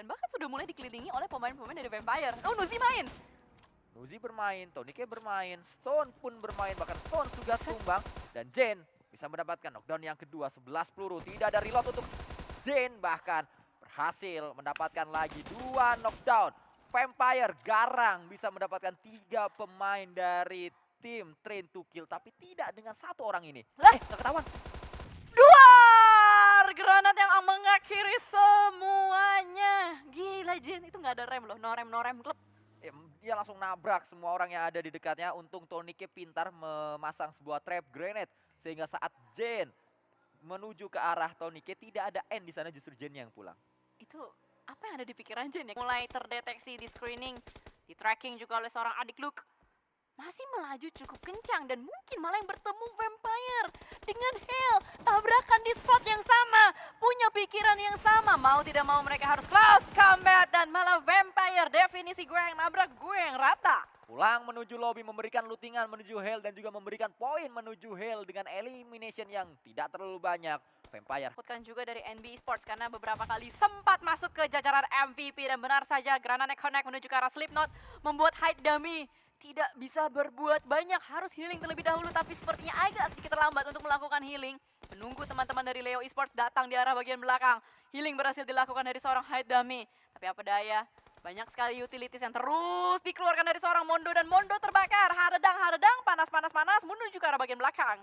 dan bahkan sudah mulai dikelilingi oleh pemain-pemain dari Vampire. Oh, Nuzi main. Nuzi bermain, Tonike bermain, Stone pun bermain, bahkan Stone sudah tumbang. Dan Jane bisa mendapatkan knockdown yang kedua, 11 peluru. Tidak ada reload untuk Jane, bahkan berhasil mendapatkan lagi 2 knockdown. Vampire garang bisa mendapatkan 3 pemain dari tim Train to Kill, tapi tidak dengan 1 orang ini. Lah? Nggak ketahuan. Duar! Granat yang mengakhiri semuanya. Gila Jin, itu nggak ada rem loh, no rem klub. Dia langsung nabrak semua orang yang ada di dekatnya. Untung Tonike pintar memasang sebuah trap grenade, sehingga saat Jane menuju ke arah Tonike tidak ada end di sana, justru Jane yang pulang. Itu apa yang ada di pikiran Jane ya? Mulai terdeteksi di screening, di tracking juga oleh seorang adik Luke. Masih melaju cukup kencang dan mungkin malah yang bertemu Vampire dengan Hale. Tabrakan di spot yang sama, punya pikiran yang sama. Mau tidak mau mereka harus close combat dan malah Vampire. Definisi gue yang nabrak, gue yang rata. Pulang menuju lobby, memberikan lootingan menuju Hale dan juga memberikan poin menuju Hale dengan elimination yang tidak terlalu banyak. Vampire Dapatkan juga dari NB Esports karena beberapa kali sempat masuk ke jajaran MVP dan benar saja granatnya connect menuju ke arah Slipknot membuat Hide Dummy tidak bisa berbuat banyak, harus healing terlebih dahulu, tapi sepertinya agak sedikit terlambat untuk melakukan healing. Menunggu teman-teman dari Leo Esports datang di arah bagian belakang. Healing berhasil dilakukan dari seorang Hide Dummy, tapi apa daya, banyak sekali utilities yang terus dikeluarkan dari seorang Mondo dan Mondo terbakar. Haredang, panas, menuju ke arah bagian belakang.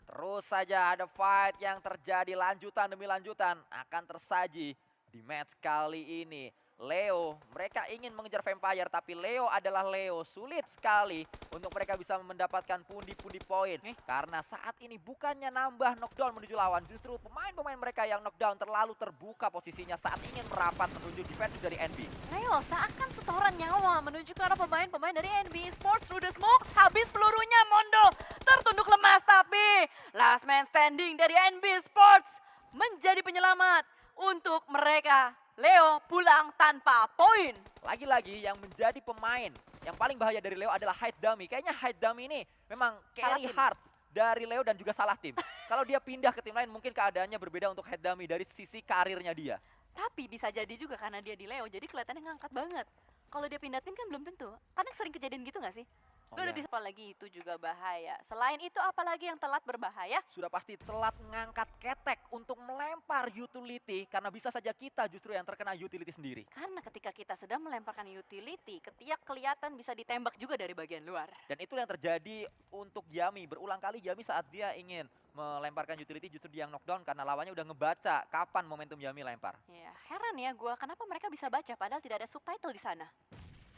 terus saja ada fight yang terjadi, lanjutan demi lanjutan akan tersaji di match kali ini. Leo, mereka ingin mengejar Vampire, tapi Leo adalah Leo. Sulit sekali untuk mereka bisa mendapatkan pundi-pundi poin. Karena saat ini bukannya nambah knockdown menuju lawan, justru pemain-pemain mereka yang knockdown terlalu terbuka posisinya saat ingin merapat menuju defensif dari NB. Leo seakan setoran nyawa menuju ke arah pemain-pemain dari NB Sports through the smoke. Habis pelurunya, Mondo tertunduk lemas, tapi last man standing dari NB Sports menjadi penyelamat untuk mereka. Leo pulang tanpa poin. Lagi-lagi yang menjadi pemain yang paling bahaya dari Leo adalah Hide Dummy. Kayaknya Hide Dummy ini memang carry hard dari Leo dan juga salah tim. Kalau dia pindah ke tim lain mungkin keadaannya berbeda untuk Hide Dummy dari sisi karirnya dia. Tapi bisa jadi juga karena dia di Leo, jadi kelihatannya ngangkat banget. Kalau dia pindah tim kan belum tentu. Kadang sering kejadian gitu gak sih? Oh, Lu udah iya. di lagi itu juga bahaya. Selain itu apalagi yang telat berbahaya? Sudah pasti telat ngangkat ketek untuk melempar utility, karena bisa saja kita justru yang terkena utility sendiri. Karena ketika kita sedang melemparkan utility, ketiak kelihatan bisa ditembak juga dari bagian luar. Dan itu yang terjadi untuk Yami. Berulang kali Yami saat dia ingin melemparkan utility justru dia yang knockdown karena lawannya udah ngebaca kapan momentum Yami lempar. Ya, heran ya gua kenapa mereka bisa baca padahal tidak ada subtitle di sana.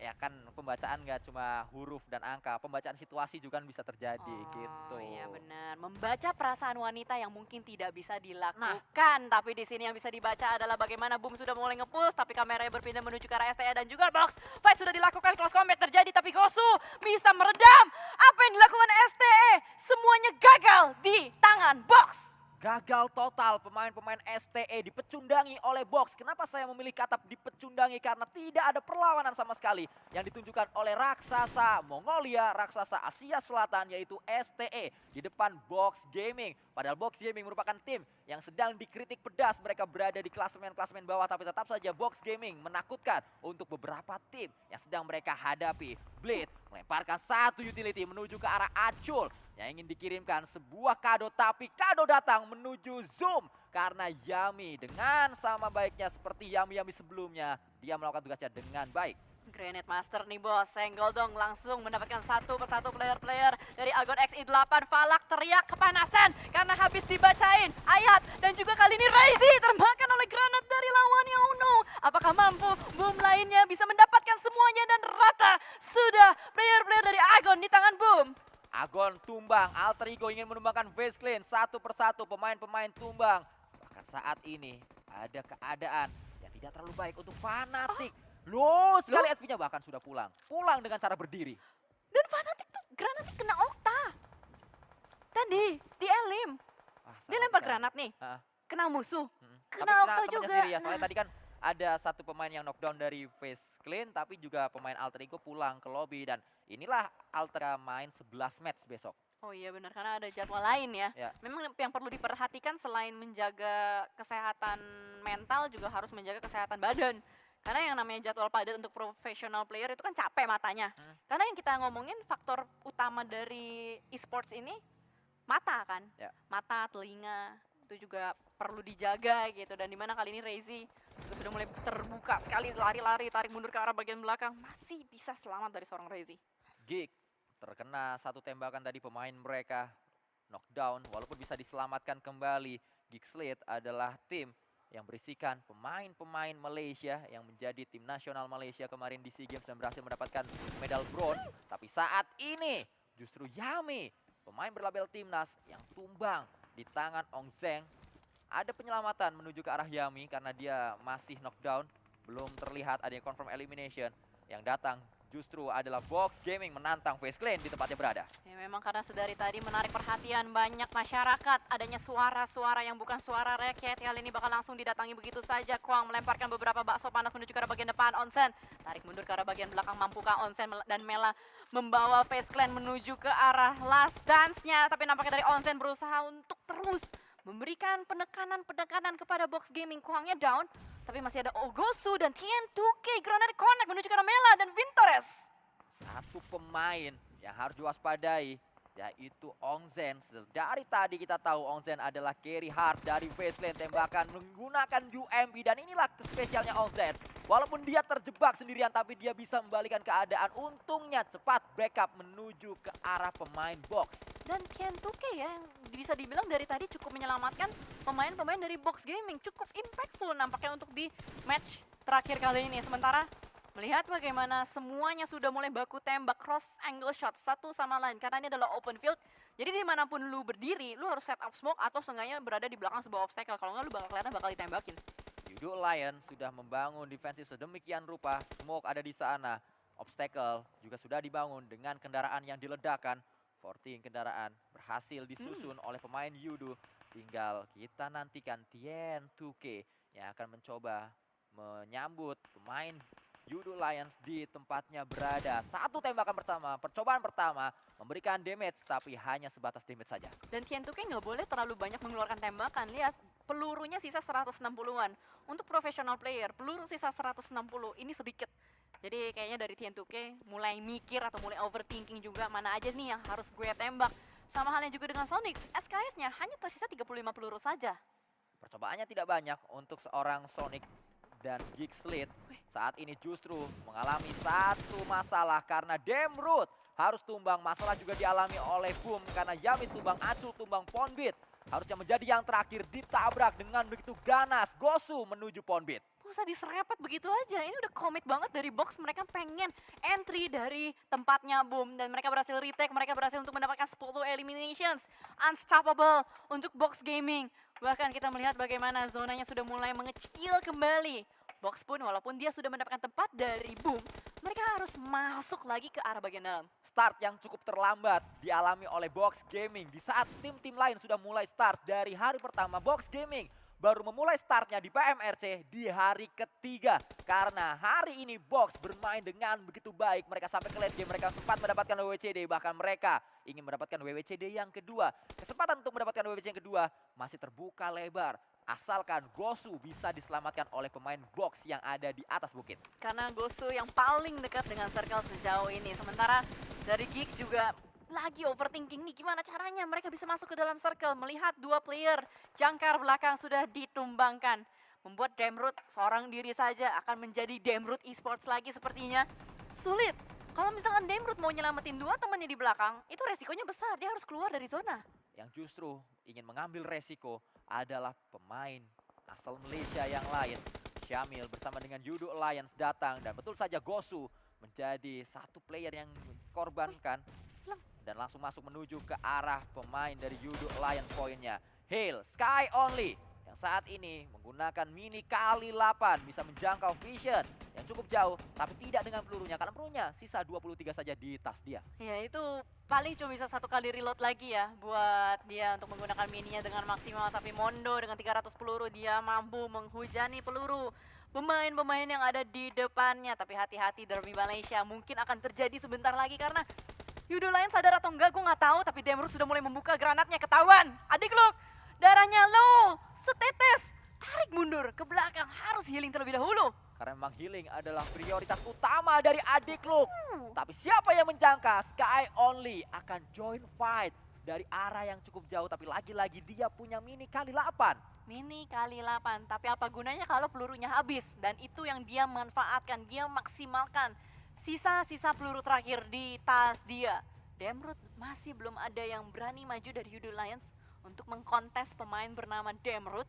Ya kan pembacaan gak cuma huruf dan angka, pembacaan situasi juga kan bisa terjadi gitu. Iya benar, membaca perasaan wanita yang mungkin tidak bisa dilakukan. Tapi di sini yang bisa dibaca adalah bagaimana Boom sudah mulai nge-push, tapi kameranya berpindah menuju ke arah STE dan juga Box. Fight sudah dilakukan, close combat terjadi, tapi Gosu bisa meredam. Apa yang dilakukan STE? Semuanya gagal di tangan Box. Gagal total pemain-pemain STE dipecundangi oleh Box. Kenapa saya memilih kata dipecundangi? Karena tidak ada perlawanan sama sekali yang ditunjukkan oleh raksasa Mongolia, raksasa Asia Selatan yaitu STE di depan Box Gaming. Padahal Box Gaming merupakan tim yang sedang dikritik pedas. Mereka berada di klasemen-klasemen bawah, tapi tetap saja Box Gaming menakutkan untuk beberapa tim yang sedang mereka hadapi. Bleed melemparkan satu utility menuju ke arah Acul yang ingin dikirimkan sebuah kado, tapi kado datang menuju Zoom karena Yami dengan sama baiknya seperti Yami-Yami sebelumnya, dia melakukan tugasnya dengan baik. Grenade Master nih bos, senggol dong langsung mendapatkan satu persatu player-player dari Agon XI8. Falak teriak kepanasan karena habis dibacain ayat dan juga kali ini Raizi termakan oleh granat dari lawannya. Oh no, apakah mampu Boom lainnya bisa mendapatkan semuanya dan rata sudah player-player dari Agon di tangan Boom. Agon tumbang, Alter Ego ingin menumbangkan Face Clan satu persatu, pemain-pemain tumbang. Bahkan saat ini ada keadaan yang tidak terlalu baik untuk Fnatic. Loh, sekali SP-nya bahkan sudah pulang. Pulang dengan cara berdiri. Dan Fnatic tuh granatnya kena Okta. Tadi di Elim. Dia lempar granat nih. Kena musuh. Kena Okta juga. Sendiri ya. Soalnya tadi kan ada satu pemain yang knockdown dari Face Clan, tapi juga pemain Alter Ego pulang ke lobby. Dan inilah Alter main 11 match besok. Oh iya benar, karena ada jadwal lain ya. Memang yang perlu diperhatikan selain menjaga kesehatan mental juga harus menjaga kesehatan badan. Karena yang namanya jadwal padat untuk professional player itu kan capek matanya. Karena yang kita ngomongin faktor utama dari e-sports ini mata kan. Ya. Mata, telinga itu juga perlu dijaga gitu. Dan dimana kali ini Reizi juga sudah mulai terbuka sekali, lari-lari, tarik mundur ke arah bagian belakang. Masih bisa selamat dari seorang Reizi. Geek terkena satu tembakan tadi pemain mereka knockdown walaupun bisa diselamatkan kembali. Geek Slate adalah tim yang berisikan pemain-pemain Malaysia yang menjadi tim nasional Malaysia kemarin di SEA Games dan berhasil mendapatkan medal bronze. Tapi saat ini justru Yami, pemain berlabel timnas yang tumbang di tangan Ong Zeng. Ada penyelamatan menuju ke arah Yami karena dia masih knockdown. Belum terlihat adanya confirm elimination. Yang datang justru adalah Box Gaming menantang FaZe Clan di tempatnya berada. Ya memang karena sedari tadi menarik perhatian banyak masyarakat. Adanya suara-suara yang bukan suara rakyat. Kali ini bakal langsung didatangi begitu saja. Kwang melemparkan beberapa bakso panas menuju ke arah bagian depan. Onsen tarik mundur ke arah bagian belakang. Mampukah Onsen dan Mela membawa FaZe Clan menuju ke arah last dance-nya. Tapi nampaknya dari Onsen berusaha untuk terus memberikan penekanan kepada Box Gaming. Kwangnya down. Tapi masih ada Ogosu dan TN2K. Granada Connect menuju ke arah Mela dan Vintores. Satu pemain yang harus diwaspadai yaitu Ong Zeng. Dari tadi kita tahu Ong Zeng adalah carry hard dari FaZe Clan, tembakan menggunakan UMP dan inilah spesialnya Ong Zeng. Walaupun dia terjebak sendirian tapi dia bisa membalikan keadaan. Untungnya cepat backup menuju ke arah pemain Box. Dan TN2K ya yang bisa dibilang dari tadi cukup menyelamatkan pemain-pemain dari Box Gaming. Cukup impactful nampaknya untuk di match terakhir kali ini. Sementara melihat bagaimana semuanya sudah mulai baku tembak cross angle shot satu sama lain. Karena ini adalah open field. Jadi dimanapun lu berdiri, lu harus set up smoke atau seenggaknya berada di belakang sebuah obstacle. Kalau nggak lu bakal kelihatan bakal ditembakin. Yudo Lion sudah membangun defensif sedemikian rupa. Smoke ada di sana. Obstacle juga sudah dibangun dengan kendaraan yang diledakkan. 14 kendaraan berhasil disusun oleh pemain Yudo. Tinggal kita nantikan TN2K yang akan mencoba menyambut pemain Yudo Lions di tempatnya berada. Satu tembakan pertama, percobaan pertama memberikan damage tapi hanya sebatas damage saja. Dan TN2K nggak boleh terlalu banyak mengeluarkan tembakan. Lihat, pelurunya sisa 160-an. Untuk professional player, peluru sisa 160, ini sedikit. Jadi kayaknya dari TN2K mulai mikir atau mulai overthinking juga mana aja nih yang harus gue tembak. Sama halnya juga dengan Sonic, SKS-nya hanya tersisa 35 peluru saja. Percobaannya tidak banyak untuk seorang Sonic dan Geek Slate. Saat ini justru mengalami satu masalah karena Demroot harus tumbang. Masalah juga dialami oleh Boom karena Yami tumbang, Acul tumbang, Ponbit. Harusnya menjadi yang terakhir, ditabrak dengan begitu ganas. Gosu menuju Ponbit. Usah diserempet begitu aja, ini udah komit banget dari Box. Mereka pengen entry dari tempatnya Boom. Dan mereka berhasil retake, mereka berhasil untuk mendapatkan 10 eliminations. Unstoppable untuk Box Gaming. Bahkan kita melihat bagaimana zonanya sudah mulai mengecil kembali. Box pun walaupun dia sudah mendapatkan tempat dari Boom, mereka harus masuk lagi ke arah bagian dalam. Start yang cukup terlambat dialami oleh Box Gaming. Di saat tim-tim lain sudah mulai start dari hari pertama, Box Gaming baru memulai startnya di PMRC di hari ketiga. Karena hari ini Box bermain dengan begitu baik. Mereka sampai ke late game, mereka sempat mendapatkan WWCD. Bahkan mereka ingin mendapatkan WWCD yang kedua. Kesempatan untuk mendapatkan WWCD yang kedua masih terbuka lebar. Asalkan Gosu bisa diselamatkan oleh pemain Box yang ada di atas bukit. Karena Gosu yang paling dekat dengan circle sejauh ini. Sementara dari Geek juga lagi overthinking nih, gimana caranya mereka bisa masuk ke dalam circle. Melihat dua player jangkar belakang sudah ditumbangkan. Membuat Demroot seorang diri saja akan menjadi Demroot Esports lagi sepertinya. Sulit. Kalau misalkan Demroot mau nyelamatin dua temannya di belakang, itu resikonya besar, dia harus keluar dari zona. Yang justru ingin mengambil resiko adalah pemain asal Malaysia yang lain. Syamil bersama dengan Yudo Alliance datang dan betul saja Gosu menjadi satu player yang dikorbankan. Dan langsung masuk menuju ke arah pemain dari Yudo Alliance poinnya. Hail Sky Only yang saat ini menggunakan mini kali 8 bisa menjangkau vision yang cukup jauh tapi tidak dengan pelurunya karena pelurunya sisa 23 saja di tas dia. Ya itu paling cuma bisa satu kali reload lagi ya buat dia untuk menggunakan mininya dengan maksimal. Tapi Mondo dengan 300 peluru dia mampu menghujani peluru pemain-pemain yang ada di depannya. Tapi hati-hati Derby Malaysia mungkin akan terjadi sebentar lagi karena Yudo Lion sadar atau enggak gue nggak tahu, tapi Demroot sudah mulai membuka granatnya, ketahuan. Adik Luke, darahnya low, setetes, tarik mundur ke belakang, harus healing terlebih dahulu. Karena memang healing adalah prioritas utama dari adik Luke. Tapi siapa yang menjangka Sky Only akan join fight dari arah yang cukup jauh. Tapi lagi-lagi dia punya mini kali 8. Mini kali 8, tapi apa gunanya kalau pelurunya habis? Dan itu yang dia manfaatkan, dia maksimalkan sisa-sisa peluru terakhir di tas dia. Demrut masih belum ada yang berani maju dari Yudu Lions untuk mengkontes pemain bernama Demrut.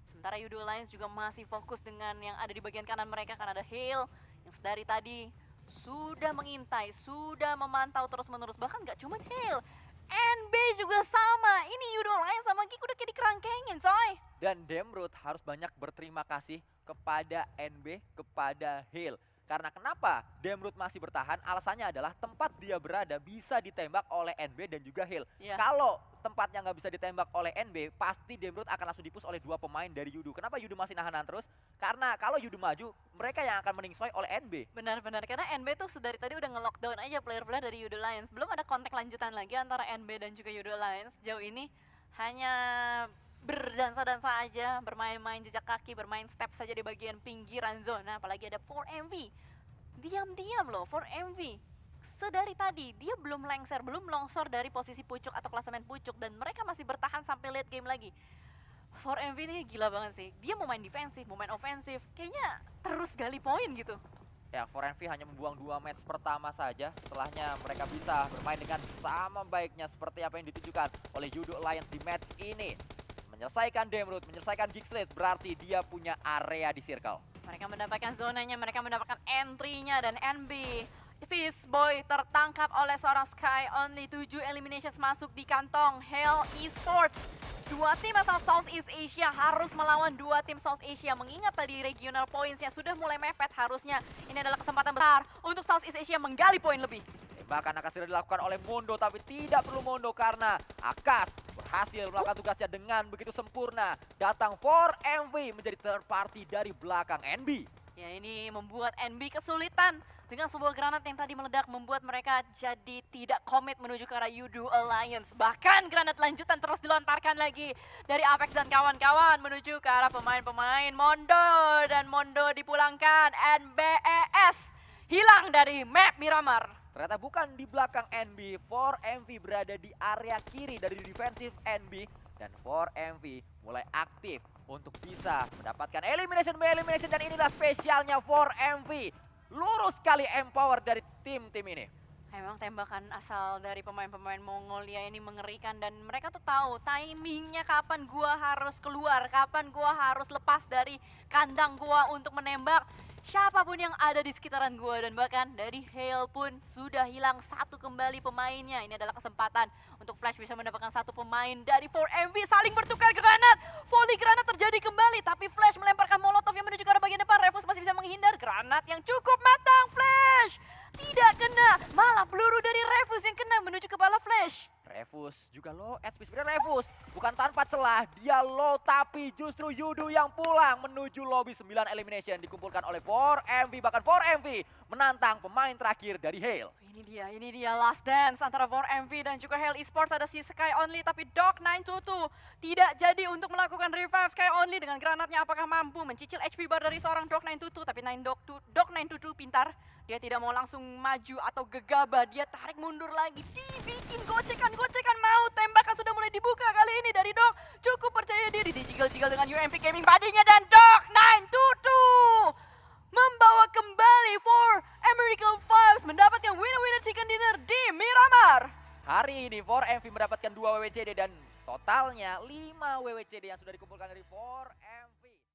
Sementara Yudu Lions juga masih fokus dengan yang ada di bagian kanan mereka karena ada Hale yang sedari tadi sudah mengintai, sudah memantau terus-menerus. Bahkan gak cuma Hale, NB juga sama. Ini Yudo Lions sama Geek udah kayak dikerangkengin coy. Dan Demrut harus banyak berterima kasih kepada NB, kepada Hale. Karena kenapa Demrut masih bertahan? Alasannya adalah tempat dia berada bisa ditembak oleh NB dan juga Hale. Iya. Kalau tempatnya nggak bisa ditembak oleh NB, pasti Demrut akan langsung dipus oleh 2 pemain dari Yudu. Kenapa Yudu masih nahan terus? Karena kalau Yudu maju, mereka yang akan meningsoy oleh NB. Benar-benar, karena NB tuh sedari tadi udah nge-lockdown aja player-player dari Yudo Lions. Belum ada kontak lanjutan lagi antara NB dan juga Yudo Lions. Jauh ini hanya berdansa-dansa aja, bermain-main jejak kaki, bermain step saja di bagian pinggiran zona. Apalagi ada 4MV. Diam-diam loh 4MV. Sedari tadi dia belum lengser, belum longsor dari posisi pucuk atau klasemen pucuk. Dan mereka masih bertahan sampai late game lagi. 4MV ini gila banget sih. Dia mau main defensif, mau main ofensif. Kayaknya terus gali poin gitu. Ya, 4MV hanya membuang 2 match pertama saja. Setelahnya mereka bisa bermain dengan sama baiknya seperti apa yang ditunjukkan oleh Yudo Alliance di match ini. Menyelesaikan Demrut, menyelesaikan Geekslate, berarti dia punya area di circle. Mereka mendapatkan zonanya, mereka mendapatkan entry-nya dan NB. Fizboy tertangkap oleh seorang Sky Only. 7 eliminations masuk di kantong Hell Esports. 2 tim asal Southeast Asia harus melawan 2 tim South Asia. Mengingat tadi regional points yang sudah mulai mepet, harusnya ini adalah kesempatan besar untuk Southeast Asia menggali poin lebih. Bahkan Akas sudah dilakukan oleh Mondo, tapi tidak perlu Mondo karena Akas berhasil melakukan tugasnya dengan begitu sempurna. Datang 4MV menjadi third party dari belakang NB. Ya, ini membuat NB kesulitan. Dengan sebuah granat yang tadi meledak membuat mereka jadi tidak komit menuju ke arah Yudu Alliance. Bahkan granat lanjutan terus dilontarkan lagi dari Apex dan kawan-kawan menuju ke arah pemain-pemain Mondo. Dan Mondo dipulangkan, NBES hilang dari map Miramar. Ternyata bukan di belakang NB, 4MV berada di area kiri dari defensive NB. Dan 4MV mulai aktif untuk bisa mendapatkan elimination by elimination. Dan inilah spesialnya 4MV. Lurus sekali empower dari tim-tim ini. Emang tembakan asal dari pemain-pemain Mongolia ini mengerikan. Dan mereka tuh tahu timingnya kapan gua harus keluar, kapan gua harus lepas dari kandang gua untuk menembak siapapun yang ada di sekitaran gua. Dan bahkan dari Hale pun sudah hilang satu kembali pemainnya. Ini adalah kesempatan untuk Flash bisa mendapatkan satu pemain dari 4MV. Saling bertukar granat, volley granat terjadi kembali. Tapi Flash melemparkan molotov yang menuju ke arah bagian depan. Revus masih bisa menghindar, granat yang cukup matang. Flash tidak kena, malah peluru dari Revus yang kena menuju kepala Flash. Revus juga low HP. Sebenarnya Revus bukan tanpa celah, dia low, tapi justru Yudu yang pulang menuju lobby 9 elimination dikumpulkan oleh 4MV. Bahkan 4MV menantang pemain terakhir dari Hale. Ini dia last dance antara 4MV dan juga Hell Esports. Ada si Sky Only, tapi Doc922 tidak jadi untuk melakukan revive Sky Only dengan granatnya. Apakah mampu mencicil HP bar dari seorang Doc922? Tapi Doc922 pintar. Dia tidak mau langsung maju atau gegabah. Dia tarik mundur lagi. Dibikin gocekan-gocekan, mau tembakan sudah mulai dibuka kali ini dari Doc. Cukup percaya diri, dijigal-jigal dengan UMP Gaming badinya. Dan Doc922 membawa kembali 4American Vibes mendapatkan winner-winner chicken dinner di Miramar. Hari ini 4MV mendapatkan 2 WWCD dan totalnya 5 WWCD yang sudah dikumpulkan dari 4MV.